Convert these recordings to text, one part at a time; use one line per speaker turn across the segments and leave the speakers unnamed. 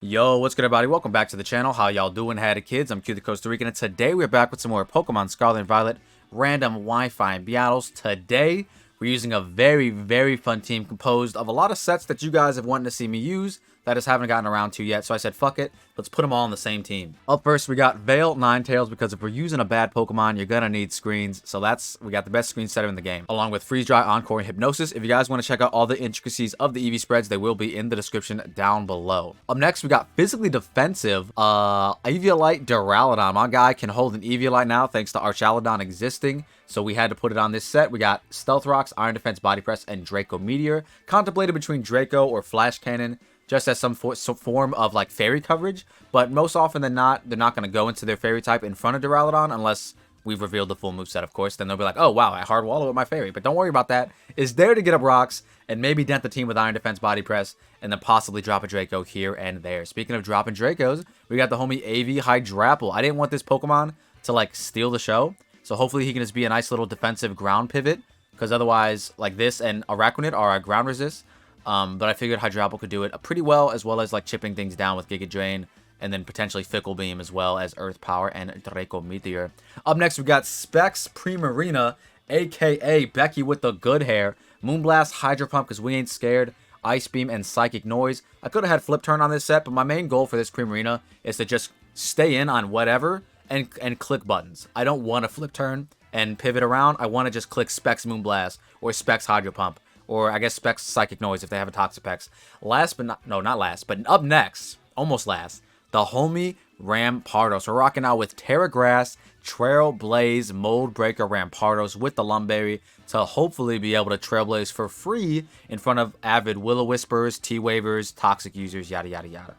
Yo, what's good everybody? Welcome back to the channel. How y'all doing? Howdy kids, I'm Q the Costa Rican, and today we're back with some more Pokemon Scarlet and Violet random Wi-Fi and battles. Today, we're using a very fun team composed of a lot of sets that you guys have wanted to see me use that I just haven't gotten around to yet. So I said, fuck it, let's put them all on the same team. Up first, we got Veil Ninetales, because if we're using a bad Pokemon, you're gonna need screens. So we got the best screen setter in the game, along with Freeze Dry, Encore, and Hypnosis. If you guys want to check out all the intricacies of the EV spreads, they will be in the description down below. Up next, we got Physically Defensive, Eviolite Duraludon. My guy can hold an Eviolite now, thanks to Archaludon existing. So we had to put it on this set. We got Stealth Rocks, Iron Defense, Body Press, and Draco Meteor. Contemplated between Draco or Flash Cannon, just as some form of like fairy coverage, but most often than not, they're not going to go into their fairy type in front of Duraludon unless we've revealed the full moveset, of course. Then they'll be like, oh wow, I hard wallow with my fairy. But don't worry about that. It's there to get up rocks and maybe dent the team with Iron Defense, Body Press, and then possibly drop a Draco here and there. Speaking of dropping Dracos, we got the homie AV Hydrapple. I didn't want this Pokemon to like steal the show, so hopefully he can just be a nice little defensive ground pivot, because otherwise, like this and Araquanid are a ground resist. But I figured Hydrapple could do it pretty well as like chipping things down with Giga Drain, and then potentially Fickle Beam as well as Earth Power and Draco Meteor. Up next, we got Specs Primarina, aka Becky with the good hair. Moonblast, Hydro Pump, because we ain't scared. Ice Beam and Psychic Noise. I could have had Flip Turn on this set, but my main goal for this Primarina is to just stay in on whatever and click buttons. I don't want to Flip Turn and pivot around. I want to just click Specs Moonblast or Specs Hydro Pump. Or I guess Specs Psychic Noise if they have a Toxapex. Not last, but up next, almost last, the homie Rampardos. We're rocking out with Terra Grass, Trailblaze, Mold Breaker Rampardos with the Lumberry to hopefully be able to Trailblaze for free in front of avid Will-O-Wisperers, T-Wavers, Toxic users, yada yada yada.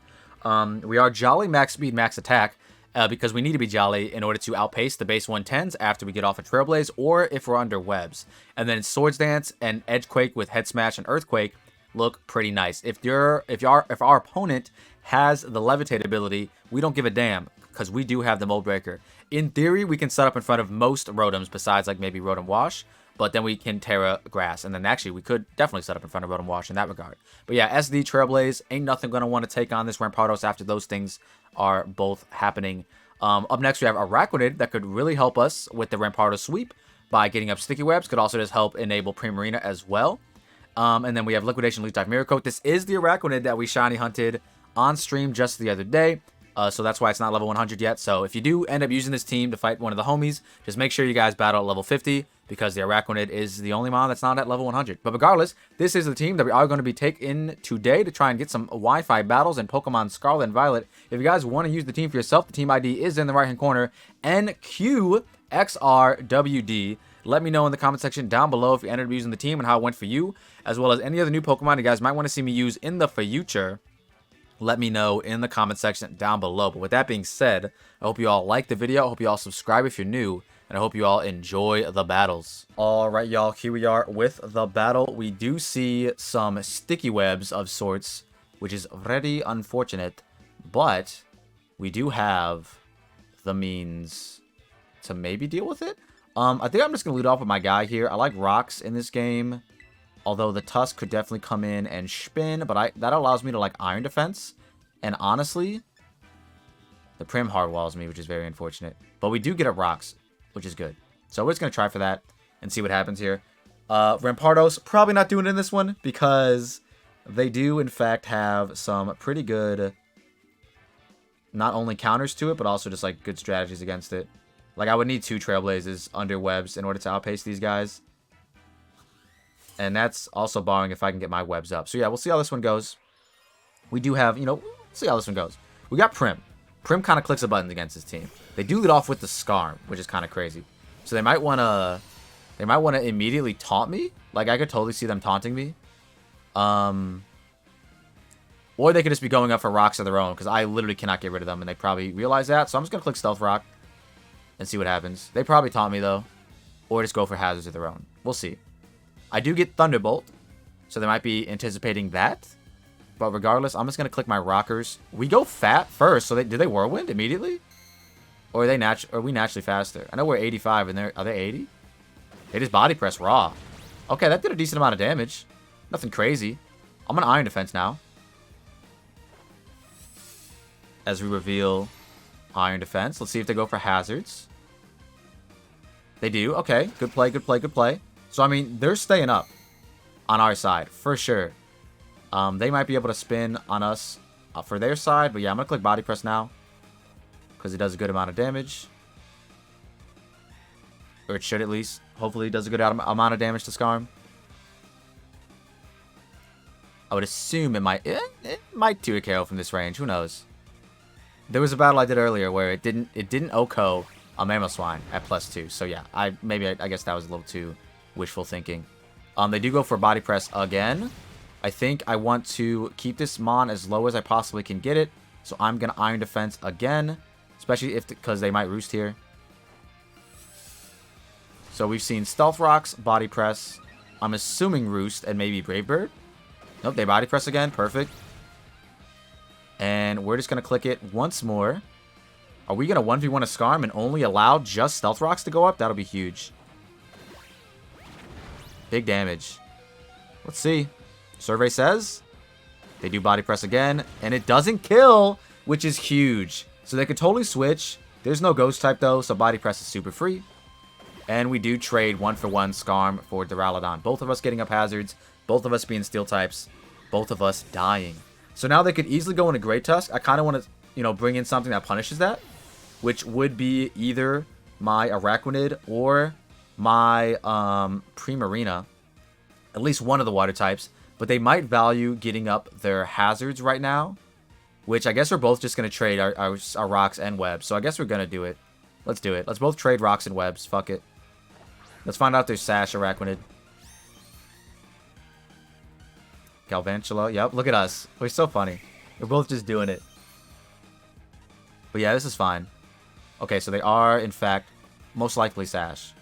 We are Jolly Max Speed, Max Attack. Because we need to be Jolly in order to outpace the base 110s after we get off a Trailblaze, or if we're under webs. And then Swords Dance and Edgequake with Head Smash and Earthquake look pretty nice. If our opponent has the Levitate ability, we don't give a damn, because we do have the Mold Breaker. In theory, we can set up in front of most Rotoms besides like maybe Rotom Wash, but then we can Terra Grass, and then actually we could definitely set up in front of Rotom Wash in that regard. But yeah, SD Trailblaze, ain't nothing going to want to take on this Rampardos after those things are both happening. Up next, we have Araquanid that could really help us with the Rampardos sweep by getting up Sticky Webs. Could also just help enable Primarina as well. And then we have Liquidation, Leech Dive, Mirror Coat. This is the Araquanid that we shiny hunted on stream just the other day. So that's why it's not level 100 yet. So if you do end up using this team to fight one of the homies, just make sure you guys battle at level 50, because the Araquanid is the only mon that's not at level 100. But regardless, this is the team that we are going to be taking today to try and get some Wi-Fi battles in Pokemon Scarlet and Violet. If you guys want to use the team for yourself, the team ID is in the right-hand corner, NQXRWD. Let me know in the comment section down below if you ended up using the team and how it went for you, as well as any other new Pokemon you guys might want to see me use in the future. Let me know in the comment section down below. But with that being said, I hope you all like the video. I hope you all subscribe if you're new. And I hope you all enjoy the battles. Alright, y'all. Here we are with the battle. We do see some sticky webs of sorts, which is very unfortunate. But we do have the means to maybe deal with it. I think I'm just going to lead off with my guy here. I like rocks in this game, although the Tusk could definitely come in and spin, but that allows me to like Iron Defense. And honestly, the Prim hard walls me, which is very unfortunate. But we do get up rocks, which is good. So we're just going to try for that and see what happens here. Rampardos, probably not doing it in this one, because they do in fact have some pretty good, not only counters to it, but also just like good strategies against it. Like I would need 2 Trailblazes under webs in order to outpace these guys. And that's also barring if I can get my webs up. So yeah, we'll see how this one goes. We do have, see how this one goes. We got Prim. Prim kind of clicks the buttons against his team. They do lead off with the Scarm, which is kind of crazy. So they might want to immediately taunt me. Like I could totally see them taunting me. Or they could just be going up for rocks of their own, because I literally cannot get rid of them, and they probably realize that. So I'm just going to click Stealth Rock and see what happens. They probably taunt me though, or just go for hazards of their own. We'll see. I do get Thunderbolt, so they might be anticipating that. But regardless, I'm just going to click my rockers. We go fat first, so do they Whirlwind immediately? Or are we naturally faster? I know we're 85, and are they 80? They just Body Press raw. Okay, that did a decent amount of damage. Nothing crazy. I'm going to Iron Defense now. as we reveal Iron Defense. Let's see if they go for hazards. They do. Okay. Good play, good play, good play. So, I mean, they're staying up on our side, for sure. They might be able to spin on us for their side. But yeah, I'm going to click Body Press now, because it does a good amount of damage. Or it should at least. Hopefully it does a good amount of damage to Scarm. I would assume it might 2 a KO from this range. Who knows? There was a battle I did earlier where it didn't OHKO a Mamoswine at +2. So yeah, I guess that was a little too wishful thinking. They do go for Body Press again. I think I want to keep this Mon as low as I possibly can get it. So I'm gonna Iron Defense again, especially because they might roost here. So we've seen Stealth Rocks, Body Press. I'm assuming Roost and maybe Brave Bird. Nope, they Body Press again. Perfect. And we're just going to click it once more. Are we going to 1v1 a Scarm and only allow just Stealth Rocks to go up? That'll be huge. Big damage. Let's see. Survey says they do Body Press again. And it doesn't kill, which is huge. So they could totally switch. There's no Ghost type, though, so Body Press is super free. And we do trade 1-for-1 Scarm for Duraludon. Both of us getting up hazards. Both of us being Steel types. Both of us dying. So now they could easily go into Great Tusk. I kind of want to, you know, bring in something that punishes that. Which would be either my Araquanid or my Primarina. At least one of the water types. But they might value getting up their hazards right now. Which I guess we're both just going to trade our rocks and webs. So I guess we're going to do it. Let's do it. Let's both trade rocks and webs. Fuck it. Let's find out their Sash Araquanid. Galvantula. Yep, look at us. We're so funny. We're both just doing it. But yeah, this is fine. Okay, so they are, in fact, most likely Sash.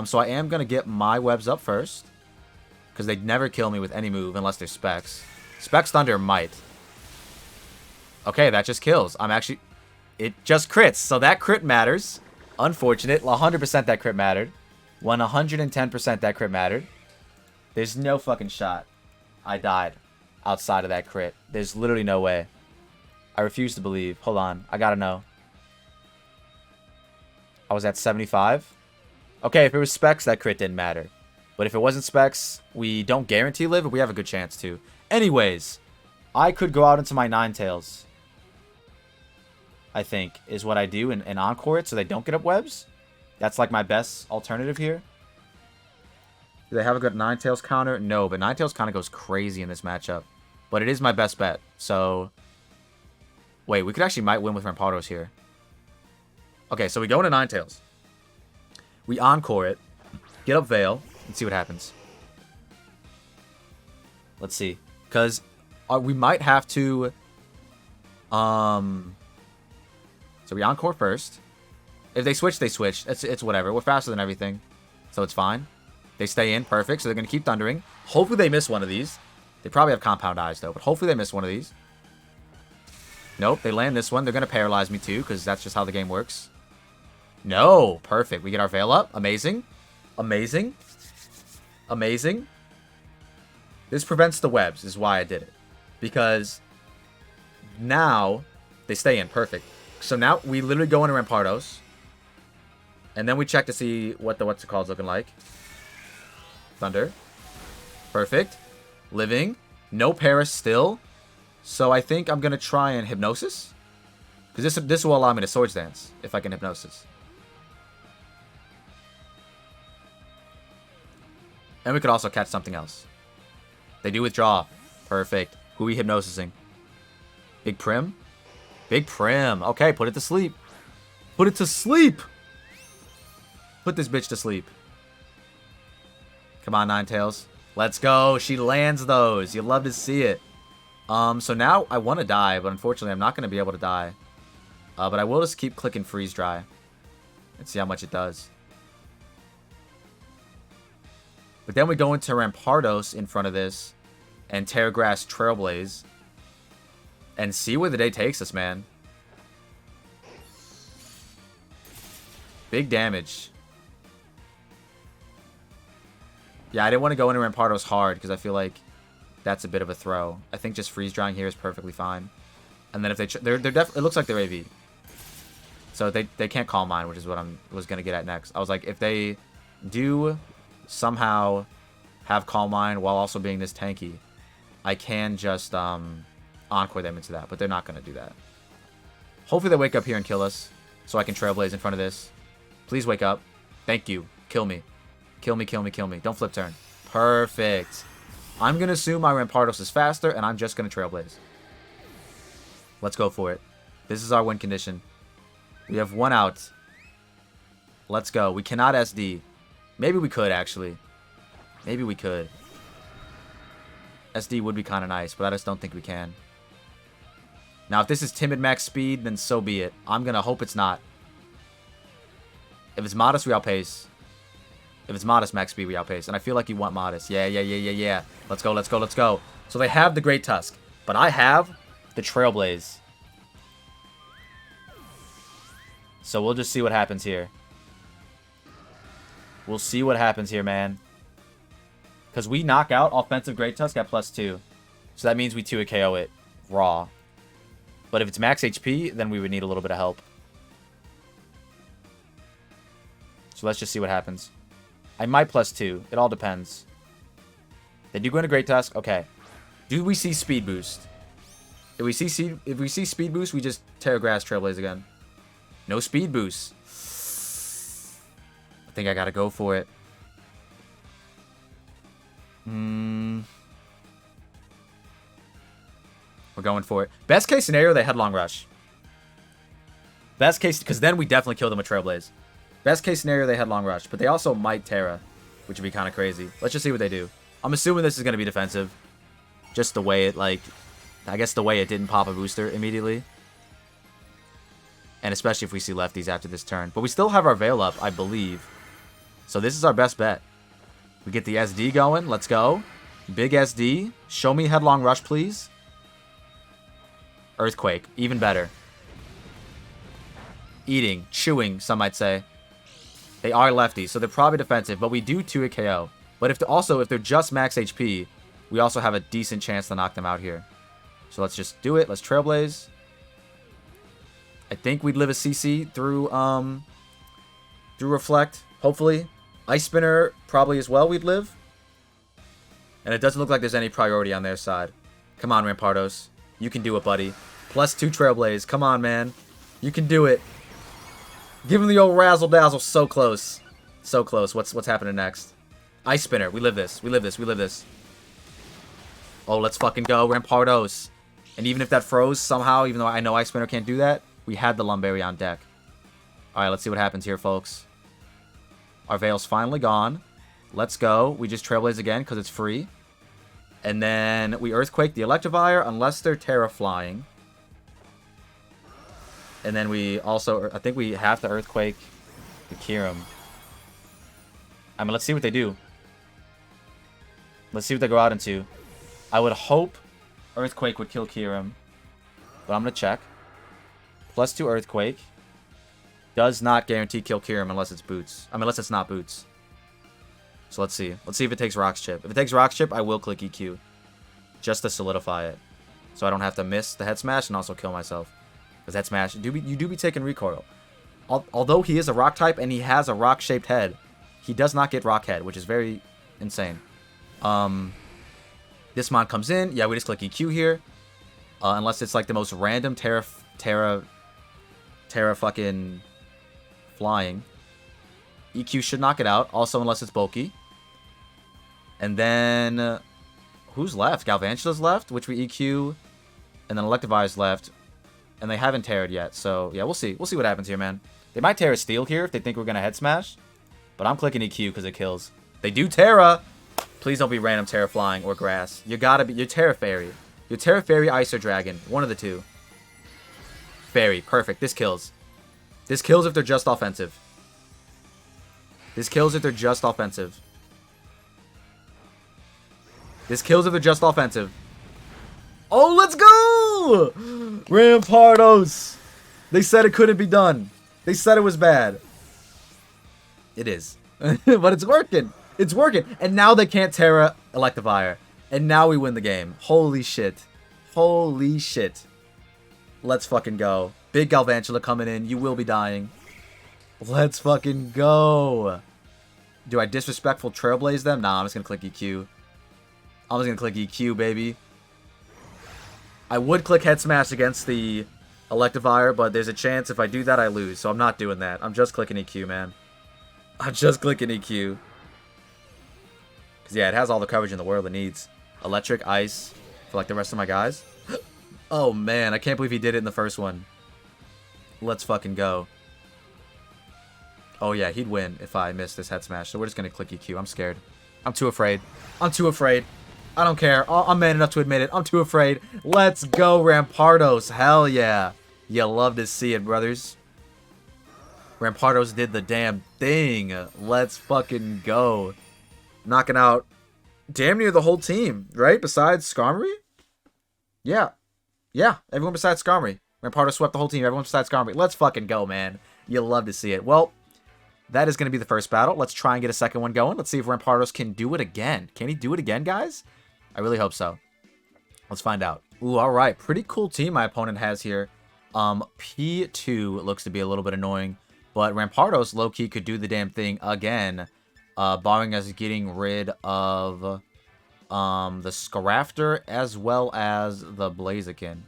So I am going to get my webs up first. Because they never kill me with any move unless they're Specs. Specs Thunder might. Okay, that just kills. I'm actually... It just crits, so that crit matters. Unfortunate. 100% that crit mattered. 110% that crit mattered. There's no fucking shot I died outside of that crit. There's literally no way. I refuse to believe. Hold on. I gotta know. I was at 75. Okay, if it was Specs, that crit didn't matter. But if it wasn't Specs, we don't guarantee live, but we have a good chance to. Anyways, I could go out into my Ninetales. I think, is what I do, and Encore it so they don't get up webs. That's like my best alternative here. Do they have a good Ninetales counter? No, but Ninetales kind of goes crazy in this matchup. But it is my best bet, so... Wait, we could actually might win with Rampardos here. Okay, so we go into Ninetales. We Encore it. Get up Veil, and see what happens. Let's see. Because we might have to... So we Encore first. If they switch, they switch. It's whatever. We're faster than everything. So it's fine. They stay in. Perfect. So they're going to keep Thundering. Hopefully they miss one of these. They probably have Compound Eyes, though. But hopefully they miss one of these. Nope. They land this one. They're going to Paralyze me, too. Because that's just how the game works. No. Perfect. We get our Veil up. Amazing. Amazing. Amazing. This prevents the webs, is why I did it. Because now they stay in. Perfect. So now we literally go into Rampardos. And then we check to see what the what's it called looking like. Thunder. Perfect. Living. No Paris still. So I think I'm going to try and Hypnosis. Because this will allow me to Swords Dance if I can Hypnosis. And we could also catch something else. They do withdraw. Perfect. Who are we Hypnosising? Big Prim? Big Prim. Okay, put it to sleep. Put it to sleep! Put this bitch to sleep. Come on, Ninetales. Let's go. She lands those. You love to see it. So now I want to die, but unfortunately I'm not going to be able to die. But I will just keep clicking Freeze Dry. And see how much it does. But then we go into Rampardos in front of this. And Terragrass Trailblaze. And see where the day takes us, man. Big damage. Yeah, I didn't want to go into Rampardos hard because I feel like that's a bit of a throw. I think just freeze drying here is perfectly fine. And then if they're definitely, it looks like they're AV. So they can't Calm Mind, which is what I was gonna get at next. I was like, if they do somehow have Calm Mind while also being this tanky, I can just Encore them into that, but they're not gonna do that. Hopefully they wake up here and kill us, so I can Trailblaze in front of this. Please wake up. Thank you. Kill me. Kill me, kill me, kill me. Don't flip turn. Perfect. I'm gonna assume my Rampardos is faster, and I'm just gonna Trailblaze. Let's go for it. This is our win condition. We have one out. Let's go. We cannot SD. Maybe we could, actually. Maybe we could. SD would be kind of nice, but I just don't think we can. Now, if this is Timid Max Speed, then so be it. I'm going to hope it's not. If it's Modest, we outpace. If it's Modest Max Speed, we outpace. And I feel like you want Modest. Yeah. Let's go, let's go, let's go. So they have the Great Tusk, but I have the Trailblaze. So we'll just see what happens here. We'll see what happens here, man. Because we knock out offensive Great Tusk at +2. So that means we 2 KO it raw. But if it's max HP, then we would need a little bit of help. So let's just see what happens. I might +2. It all depends. They do go into Great Tusk. Okay. Do we see Speed Boost? If we see Speed Boost, we just Terra Grass Trailblaze again. No Speed Boost. I think I gotta go for it. We're going for it. Best case scenario, they Headlong Rush. Best case, because then we definitely kill them with Trailblaze. Best case scenario, they Headlong Rush. But they also might Terra, which would be kind of crazy. Let's just see what they do. I'm assuming this is going to be defensive. Just the way it, like, I guess the way it didn't pop a booster immediately. And especially if we see lefties after this turn. But we still have our Veil up, I believe. So this is our best bet. We get the SD going. Let's go. Big SD. Show me Headlong Rush, please. Earthquake. Even better. Eating. Chewing, some might say. They are lefties, so they're probably defensive. But we do 2 a KO. But if they're just max HP, we also have a decent chance to knock them out here. So let's just do it. Let's Trailblaze. I think we'd live a CC through Reflect, hopefully. Ice Spinner, probably as well we'd live. And it doesn't look like there's any priority on their side. Come on, Rampardos. You can do it, buddy. +2 Trailblaze. Come on, man. You can do it. Give him the old Razzle Dazzle. So close. So close. What's happening next? Ice Spinner. We live this. We live this. We live this. Oh, let's fucking go, Rampardos. And even if that froze somehow, even though I know Ice Spinner can't do that, we had the Lumberry on deck. Alright, let's see what happens here, folks. Our Veil's finally gone. Let's go. We just Trailblaze again because it's free. And then we Earthquake the Electivire unless they're Terra flying. And then we also, I think we have to Earthquake the Kyurem. I mean, let's see what they do. Let's see what they go out into. I would hope Earthquake would kill Kyurem. But I'm going to check. +2 Earthquake. Does not guarantee kill Kyurem unless it's Boots. I mean, unless it's not Boots. So let's see. Let's see if it takes Rock's Chip. If it takes Rock's Chip, I will click EQ. Just to solidify it. So I don't have to miss the Head Smash and also kill myself. Because Head Smash, you do be taking recoil. Although he is a Rock type and he has a Rock-shaped head, he does not get Rock Head, which is very insane. This mod comes in. Yeah, we just click EQ here. Unless it's like the most random Terra fucking flying. EQ should knock it out. Also, unless it's bulky. And then who's left? Galvantula's left, which we EQ. And then Electivire's left. And they haven't Terra'd yet. So, yeah, we'll see. We'll see what happens here, man. They might Terra Steel here if they think we're going to Head Smash. But I'm clicking EQ because it kills. They do Terra. Please don't be random Terra Flying or Grass. You gotta be. You're Terra Fairy. You're Terra Fairy, Ice, or Dragon. One of the two. Fairy. Perfect. This kills. This kills if they're just offensive. This kills if they're just offensive. This kills if they're just offensive. Oh, let's go! Rampardos! They said it couldn't be done. They said it was bad. It is. But it's working. It's working. And now they can't Terra Electivire. And now we win the game. Holy shit. Holy shit. Let's fucking go. Big Galvantula coming in. You will be dying. Let's fucking go. Do I disrespectful Trailblaze them? Nah, I'm just going to click EQ. I'm just going to click EQ, baby. I would click Head Smash against the Electivire, but there's a chance if I do that, I lose. So I'm not doing that. I'm just clicking EQ, man. I'm just clicking EQ. Because, yeah, it has all the coverage in the world it needs. Electric, Ice, for, like, the rest of my guys. Oh, man. I can't believe he did it in the first one. Let's fucking go. Oh, yeah. He'd win if I missed this Head Smash. So we're just going to click EQ. I'm scared. I'm too afraid. I'm too afraid. I don't care. I'm man enough to admit it. I'm too afraid. Let's go, Rampardos. Hell yeah. You love to see it, brothers. Rampardos did the damn thing. Let's fucking go. Knocking out damn near the whole team, right? Besides Skarmory? Yeah. Yeah, everyone besides Skarmory. Rampardos swept the whole team. Everyone besides Skarmory. Let's fucking go, man. You love to see it. Well, that is going to be the first battle. Let's try and get a second one going. Let's see if Rampardos can do it again. Can he do it again, guys? I really hope so. Let's find out. Ooh, all right. Pretty cool team my opponent has here. P2 looks to be a little bit annoying, but Rampardos low-key could do the damn thing again, barring us getting rid of the Scrafter as well as the Blaziken.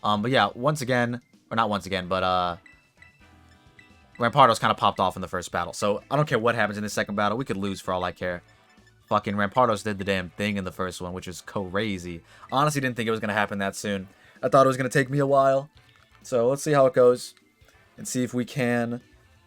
But yeah, once again, or not once again, but Rampardos kind of popped off in the first battle, so I don't care what happens in the second battle. We could lose for all I care. Fucking Rampardos did the damn thing in the first one, which is crazy. Honestly, didn't think it was going to happen that soon. I thought it was going to take me a while. So let's see how it goes and see if we can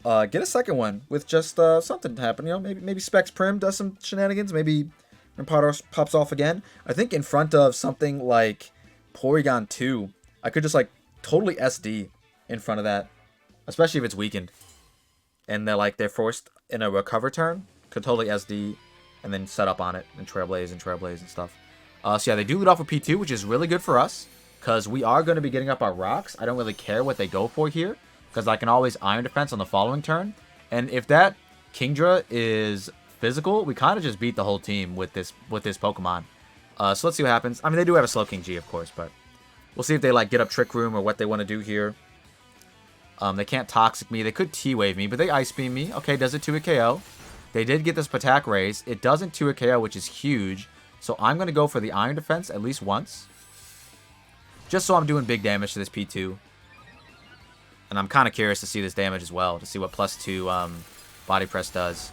get a second one with just something to happen. You know, maybe Specs Prim does some shenanigans. Maybe Rampardos pops off again. I think in front of something like Porygon 2, I could just like totally SD in front of that, especially if it's weakened. And they're forced in a recover turn, could totally SD and then set up on it and Trailblaze and stuff. So yeah, they do lead off with P2, which is really good for us, because we are going to be getting up our rocks. I don't really care what they go for here, because I can always Iron Defense on the following turn. And if that Kingdra is physical, we kind of just beat the whole team with this Pokemon. So let's see what happens. I mean, they do have a Slowking G, of course, but we'll see if they like get up Trick Room or what they want to do here. They can't Toxic me. They could T-Wave me, but they Ice Beam me. Okay, does it 2-hit KO? They did get this Patak Raise. It doesn't 2-hit KO, which is huge. So I'm going to go for the Iron Defense at least once. Just so I'm doing big damage to this P2. And I'm kind of curious to see this damage as well. To see what +2 Body Press does.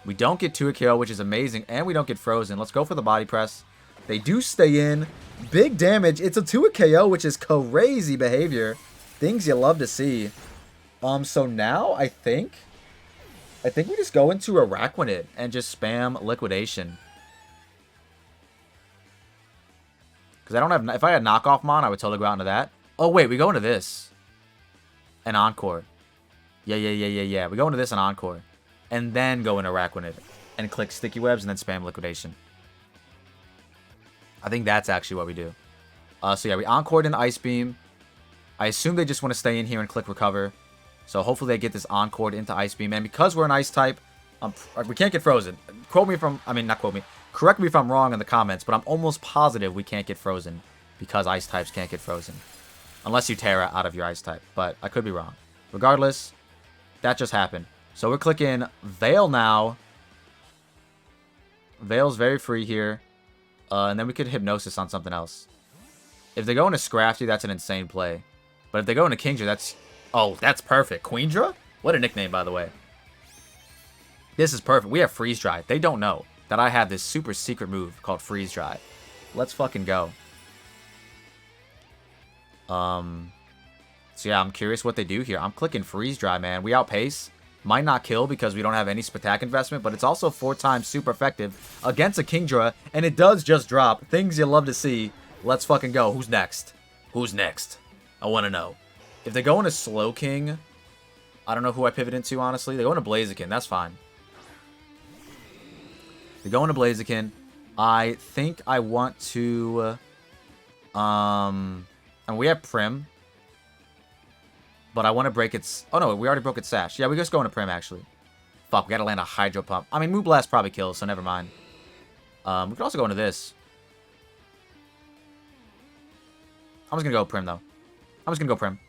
We don't get 2-hit KO, which is amazing. And we don't get frozen. Let's go for the Body Press. They do stay in. Big damage. It's a 2-hit KO, which is crazy behavior. Things you love to see. So now I think we just go into Araquanid and just spam Liquidation. Because I don't have... If I had Knockoff Mon, I would totally go out into that. Oh, wait. We go into this. And Encore. Yeah. We go into this and Encore. And then go into Araquanid. And click Sticky Webs and then spam Liquidation. I think that's actually what we do. So yeah, we Encored into Ice Beam. I assume they just want to stay in here and click Recover. So hopefully they get this Encored into Ice Beam. And because we're an Ice type, we can't get frozen. Quote me from... I mean, not quote me. Correct me if I'm wrong in the comments, but I'm almost positive we can't get frozen because Ice types can't get frozen. Unless you Terra out of your Ice type, but I could be wrong. Regardless, that just happened. So we're clicking Veil now. Veil's very free here. And then we could Hypnosis on something else. If they go into Scrafty, that's an insane play. But if they go into Kingdra, that's... Oh, that's perfect. Queendra? What a nickname, by the way. This is perfect. We have Freeze Dry. They don't know that I have this super secret move called Freeze Dry. Let's fucking go. So yeah, I'm curious what they do here. I'm clicking Freeze Dry, man. We outpace. Might not kill because we don't have any Spatak investment, but it's also 4 times super effective against a Kingdra, and it does just drop. Things you love to see. Let's fucking go. Who's next? Who's next? I want to know. If they go into Slowking, I don't know who I pivot into, honestly. They go into Blaziken. That's fine. They go into Blaziken. I think I want to... and we have Prim. But I want to break its... Oh, no. We already broke its Sash. Yeah, we just go into Prim, actually. Fuck, we got to land a Hydro Pump. I mean, Moonblast probably kills, so never mind. We could also go into this. I'm just going to go Prim, though. I'm just going to go Prim.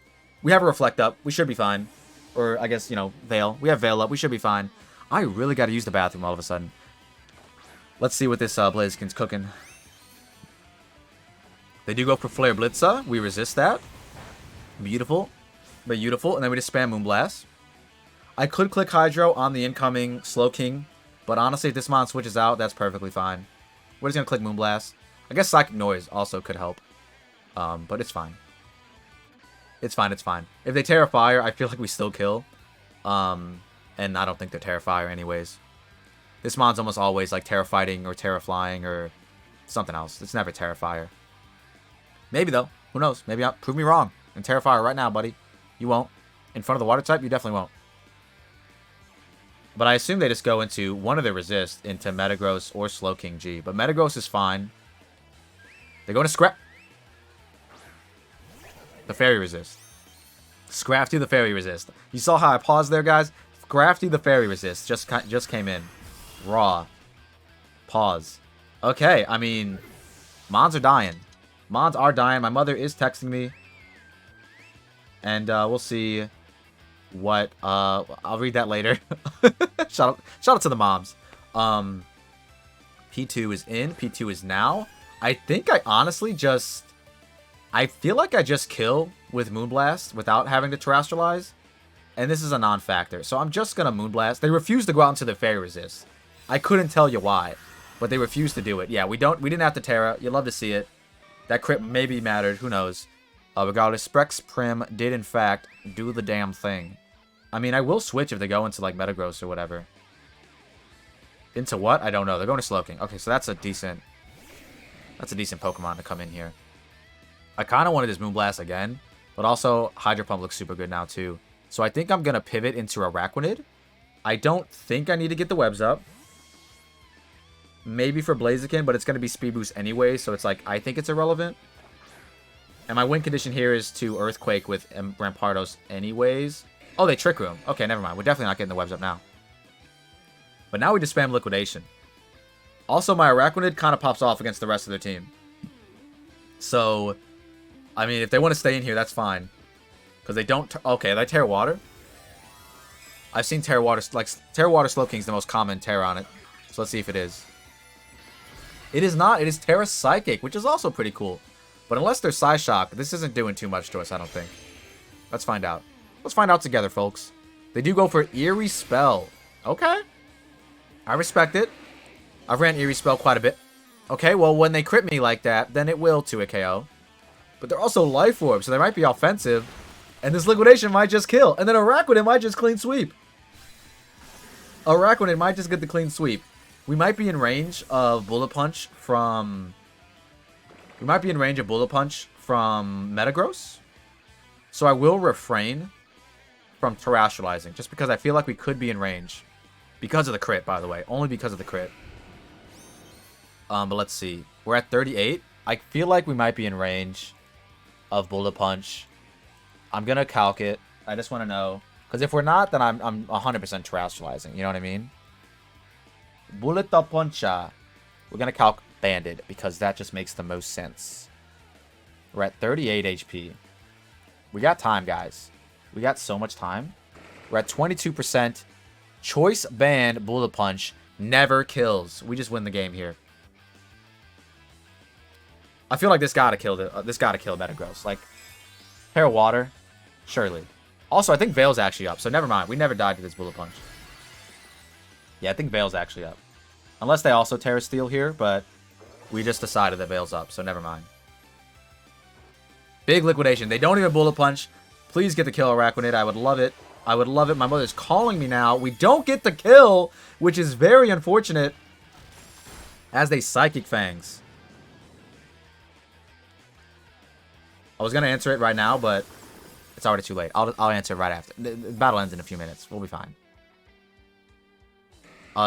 We have a Reflect up. We should be fine. Or, I guess, you know, Veil. We have Veil up. We should be fine. I really got to use the bathroom all of a sudden. Let's see what this Blaziken's cooking. They do go for Flare Blitza. We resist that. Beautiful. Beautiful. And then we just spam Moonblast. I could click Hydro on the incoming Slowking. But honestly, if this mon switches out, that's perfectly fine. We're just going to click Moonblast. I guess Psychic Noise also could help. But it's fine. It's fine, it's fine. If they Terra Fire, I feel like we still kill. And I don't think they're Terra Fire anyways. This mon's almost always like Terra Fighting or Terra Flying or something else. It's never Terra Fire. Maybe though. Who knows? Maybe prove me wrong. And Terra Fire right now, buddy. You won't. In front of the Water type, you definitely won't. But I assume they just go into one of their resist into Metagross or Slowking G. But Metagross is fine. They're going to Scrap. The Fairy Resist. Scrafty the Fairy Resist. You saw how I paused there, guys? Scrafty the Fairy Resist just came in. Raw. Pause. Okay, I mean, Mons are dying. Mons are dying. My mother is texting me. And we'll see what... I'll read that later. Shout out to the moms. P2 is in. P2 is now. I think I honestly just... I feel like I just kill with Moonblast without having to Terrestrialize. And this is a non-factor. So I'm just going to Moonblast. They refuse to go out into the Fairy Resist. I couldn't tell you why. But they refused to do it. Yeah, we didn't have to Terra. You'd love to see it. That crit maybe mattered. Who knows? Regardless, Specs Prim did in fact do the damn thing. I mean, I will switch if they go into like Metagross or whatever. Into what? I don't know. They're going to Slowking. Okay, so that's a decent Pokemon to come in here. I kind of wanted this Moonblast again, but also Hydro Pump looks super good now too. So I think I'm going to pivot into Araquanid. I don't think I need to get the webs up. Maybe for Blaziken, but it's going to be Speed Boost anyway, so it's like, I think it's irrelevant. And my win condition here is to Earthquake with Rampardos anyways. Oh, they Trick Room. Okay, never mind. We're definitely not getting the webs up now. But now we just spam Liquidation. Also, my Araquanid kind of pops off against the rest of their team. So... I mean, if they want to stay in here, that's fine. Because they don't... Okay, they Terra Water. I've seen Terra Water... Like, Terra Water Slowking's the most common Terra on it. So let's see if it is. It is not. It is Terra Psychic, which is also pretty cool. But unless they're Psyshock, this isn't doing too much to us, I don't think. Let's find out. Let's find out together, folks. They do go for Eerie Spell. Okay. I respect it. I've ran Eerie Spell quite a bit. Okay, well, when they crit me like that, then it will 2-hit KO. But they're also Life Orb, so they might be offensive. And this Liquidation might just kill. And then Araquanid might just clean sweep. Araquanid might just get the clean sweep. We might be in range of Bullet Punch from... Metagross. So I will refrain from Terrestrializing. Just because I feel like we could be in range. Because of the crit, by the way. Only because of the crit. But let's see. We're at 38. I feel like we might be in range of Bullet Punch. I'm going to calc it. I just want to know. Because if we're not, then I'm 100% Terrestrializing. You know what I mean? Bullet Puncha. We're going to calc Banded. Because that just makes the most sense. We're at 38 HP. We got time, guys. We got so much time. We're at 22%. Choice Band Bullet Punch never kills. We just win the game here. I feel like this gotta kill Metagross. Like, Terra Water, surely. Also, I think Veil's actually up, so never mind. We never died to this Bullet Punch. Yeah, I think Veil's actually up. Unless they also Terra Steel here, but we just decided that Veil's up, so never mind. Big Liquidation. They don't even Bullet Punch. Please get the kill, Araquanid. I would love it. I would love it. My mother's calling me now. We don't get the kill, which is very unfortunate. As they Psychic Fangs. I was going to answer it right now, but it's already too late. I'll answer it right after. The battle ends in a few minutes. We'll be fine.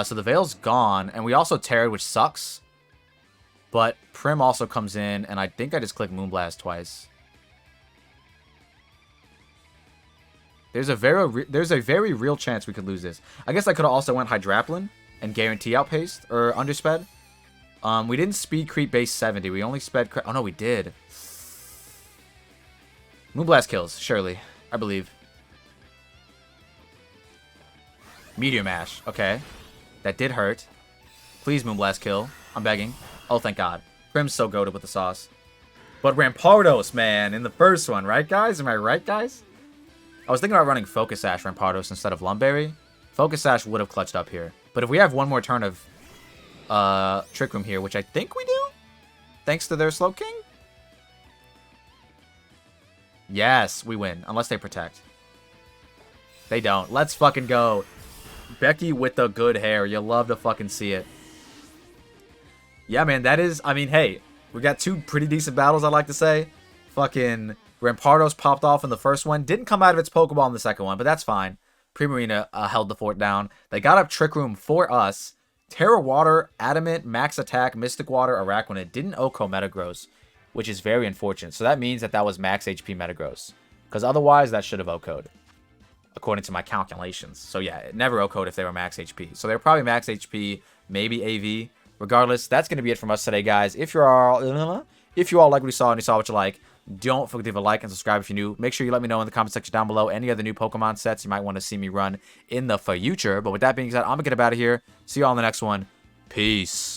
So the Veil's gone, and we also Terra'd, which sucks. But Prim also comes in, and I think I just clicked Moonblast twice. There's a very real chance we could lose this. I guess I could have also went Hydraplin and guarantee outpaced or undersped. We didn't speed creep base 70. We only sped. Oh no, we did. Moonblast kills, surely. I believe. Meteor Mash. Okay. That did hurt. Please, Moonblast kill. I'm begging. Oh, thank God. Prim's so goated with the sauce. But Rampardos, man, in the first one, right, guys? Am I right, guys? I was thinking about running Focus Sash Rampardos instead of Lumberry. Focus Sash would have clutched up here. But if we have one more turn of Trick Room here, which I think we do, thanks to their Slowking. Yes, we win, unless they protect. They don't. Let's fucking go. Becky with the good hair. You love to fucking see it. Yeah, man, that is... I mean, hey, we got two pretty decent battles, I'd like to say. Fucking Rampardos popped off in the first one. Didn't come out of its Pokeball in the second one, but that's fine. Primarina held the fort down. They got up Trick Room for us. Terra Water, Adamant, Max Attack, Mystic Water, Araquanid. Didn't Oko Metagross, which is very unfortunate. So that means that that was max HP Metagross. Because otherwise, that should have Oko'd, according to my calculations. So yeah, it never Oko'd if they were max HP. So they're probably max HP, maybe AV. Regardless, that's going to be it from us today, guys. If you all like what you saw and you saw what you like, don't forget to leave a like and subscribe if you're new. Make sure you let me know in the comment section down below any other new Pokemon sets you might want to see me run in the future. But with that being said, I'm going to get up out of here. See you all in the next one. Peace.